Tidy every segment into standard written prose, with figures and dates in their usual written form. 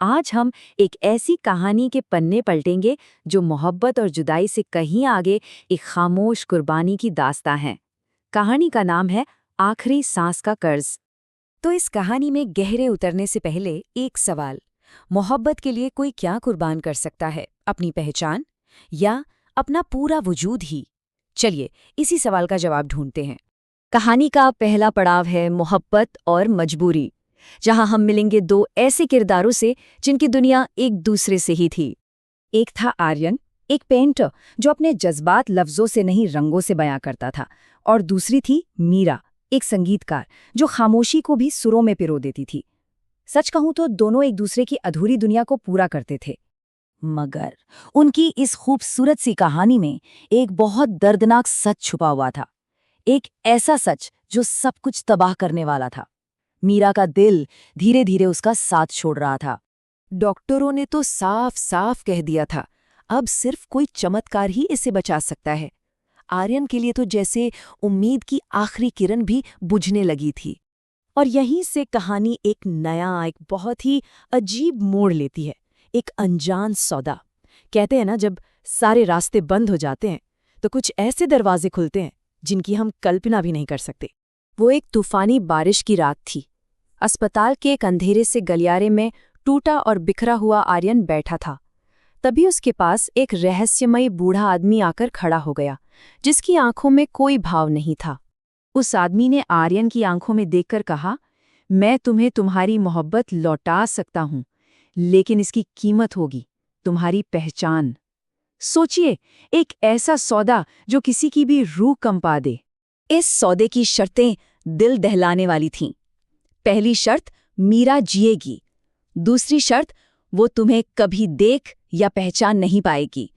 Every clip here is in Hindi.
आज हम एक ऐसी कहानी के पन्ने पलटेंगे जो मोहब्बत और जुदाई से कहीं आगे एक खामोश कुर्बानी की दास्तां है। कहानी का नाम है आखिरी सांस का कर्ज। तो इस कहानी में गहरे उतरने से पहले एक सवाल, मोहब्बत के लिए कोई क्या कुर्बान कर सकता है? अपनी पहचान या अपना पूरा वजूद ही? चलिए इसी सवाल का जवाब ढूंढते हैं। कहानी का पहला पड़ाव है मोहब्बत और मजबूरी, जहां हम मिलेंगे दो ऐसे किरदारों से जिनकी दुनिया एक दूसरे से ही थी। एक था आर्यन, एक पेंटर जो अपने जज्बात लफ्जों से नहीं रंगों से बयां करता था, और दूसरी थी मीरा, एक संगीतकार जो खामोशी को भी सुरों में पिरो देती थी। सच कहूं तो दोनों एक दूसरे की अधूरी दुनिया को पूरा करते थे, मगर उनकी इस खूबसूरत सी कहानी में एक बहुत दर्दनाक सच छुपा हुआ था। एक ऐसा सच जो सब कुछ तबाह करने वाला था। मीरा का दिल धीरे धीरे उसका साथ छोड़ रहा था। डॉक्टरों ने तो साफ साफ कह दिया था, अब सिर्फ कोई चमत्कार ही इसे बचा सकता है। आर्यन के लिए तो जैसे उम्मीद की आखिरी किरण भी बुझने लगी थी। और यहीं से कहानी एक बहुत ही अजीब मोड़ लेती है। एक अनजान सौदा। कहते हैं ना, जब सारे रास्ते बंद हो जाते हैं तो कुछ ऐसे दरवाजे खुलते हैं जिनकी हम कल्पना भी नहीं कर सकते। वो एक तूफानी बारिश की रात थी। अस्पताल के एक अंधेरे से गलियारे में टूटा और बिखरा हुआ आर्यन बैठा था। तभी उसके पास एक रहस्यमयी बूढ़ा आदमी आकर खड़ा हो गया, जिसकी आंखों में कोई भाव नहीं था। उस आदमी ने आर्यन की आंखों में देखकर कहा, मैं तुम्हें तुम्हारी मोहब्बत लौटा सकता हूं, लेकिन इसकी कीमत होगी तुम्हारी पहचान। सोचिए, एक ऐसा सौदा जो किसी की भी रूह कंपा दे। इस सौदे की शर्तें दिल दहलाने वाली थीं। पहली शर्त, मीरा जिएगी। दूसरी शर्त, वो तुम्हें कभी देख या पहचान नहीं पाएगी।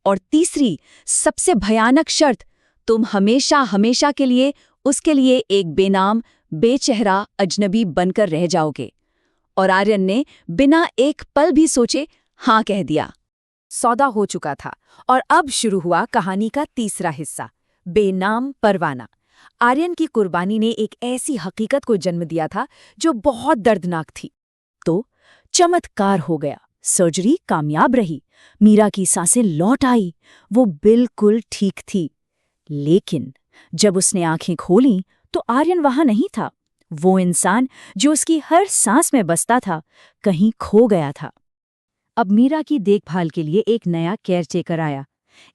और तीसरी, सबसे भयानक शर्त, तुम हमेशा हमेशा के लिए उसके लिए एक बेनाम, बेचेहरा अजनबी बनकर रह जाओगे। और आर्यन ने बिना एक पल भी सोचे हाँ कह दिया। सौदा हो चुका था, और अब शुरू हुआ कहानी का तीसरा हिस्सा, बेनाम परवाना। आर्यन की कुर्बानी ने एक ऐसी हकीकत को जन्म दिया था जो बहुत दर्दनाक थी। तो चमत्कार हो गया, सर्जरी कामयाब रही, मीरा की सांसें लौट आई, वो बिल्कुल ठीक थी। लेकिन जब उसने आंखें खोलीं तो आर्यन वहां नहीं था। वो इंसान जो उसकी हर सांस में बसता था, कहीं खो गया था। अब मीरा की देखभाल के लिए एक नया केयरटेकर आया,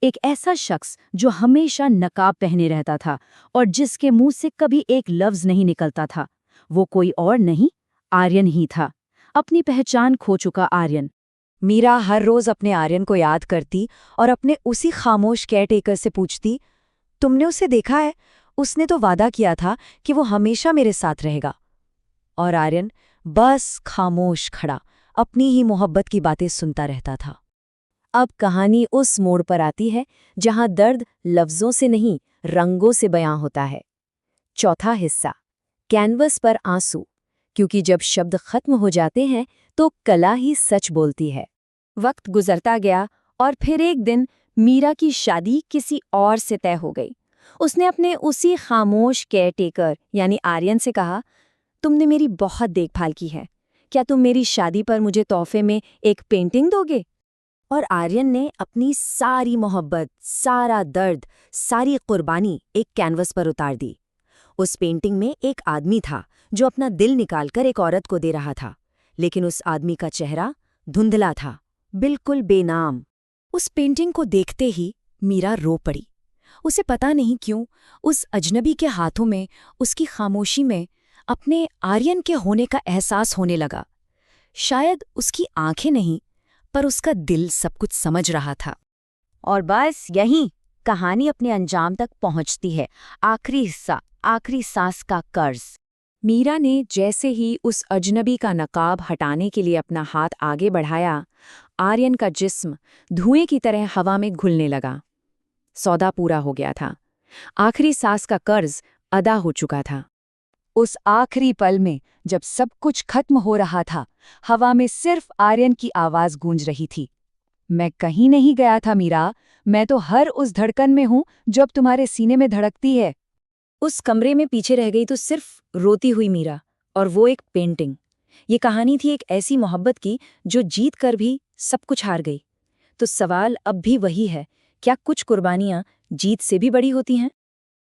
एक ऐसा शख्स जो हमेशा नकाब पहने रहता था और जिसके मुंह से कभी एक लफ्ज नहीं निकलता था। वो कोई और नहीं, आर्यन ही था, अपनी पहचान खो चुका आर्यन। मीरा हर रोज अपने आर्यन को याद करती और अपने उसी खामोश केयरटेकर से पूछती, तुमने उसे देखा है? उसने तो वादा किया था कि वो हमेशा मेरे साथ रहेगा। और आर्यन बस खामोश खड़ा अपनी ही मोहब्बत की बातें सुनता रहता था। अब कहानी उस मोड़ पर आती है जहां दर्द लफ्जों से नहीं, रंगों से बयां होता है। चौथा हिस्सा, कैनवस पर आंसू, क्योंकि जब शब्द खत्म हो जाते हैं तो कला ही सच बोलती है। वक्त गुजरता गया और फिर एक दिन मीरा की शादी किसी और से तय हो गई। उसने अपने उसी खामोश केयरटेकर यानी आर्यन से कहा, तुमने मेरी बहुत देखभाल की है, क्या तुम मेरी शादी पर मुझे तोहफे में एक पेंटिंग दोगे? और आर्यन ने अपनी सारी मोहब्बत, सारा दर्द, सारी कुर्बानी एक कैनवस पर उतार दी। उस पेंटिंग में एक आदमी था जो अपना दिल निकालकर एक औरत को दे रहा था, लेकिन उस आदमी का चेहरा धुंधला था, बिल्कुल बेनाम। उस पेंटिंग को देखते ही मीरा रो पड़ी। उसे पता नहीं क्यों उस अजनबी के हाथों में, उसकी खामोशी में अपने आर्यन के होने का एहसास होने लगा। शायद उसकी आंखें नहीं, पर उसका दिल सब कुछ समझ रहा था। और बस यहीं कहानी अपने अंजाम तक पहुंचती है। आखिरी हिस्सा, आखिरी सांस का कर्ज। मीरा ने जैसे ही उस अजनबी का नकाब हटाने के लिए अपना हाथ आगे बढ़ाया, आर्यन का जिस्म धुएं की तरह हवा में घुलने लगा। सौदा पूरा हो गया था, आखिरी सांस का कर्ज अदा हो चुका था। उस आखिरी पल में जब सब कुछ खत्म हो रहा था, हवा में सिर्फ आर्यन की आवाज गूंज रही थी, मैं कहीं नहीं गया था मीरा, मैं तो हर उस धड़कन में हूं जो अब तुम्हारे सीने में धड़कती है। उस कमरे में पीछे रह गई तो सिर्फ रोती हुई मीरा और वो एक पेंटिंग, ये कहानी थी एक ऐसी मोहब्बत की जो जीत कर भी सब कुछ हार गई। तो सवाल अब भी वही है, क्या कुछ कुर्बानियां जीत से भी बड़ी होती हैं?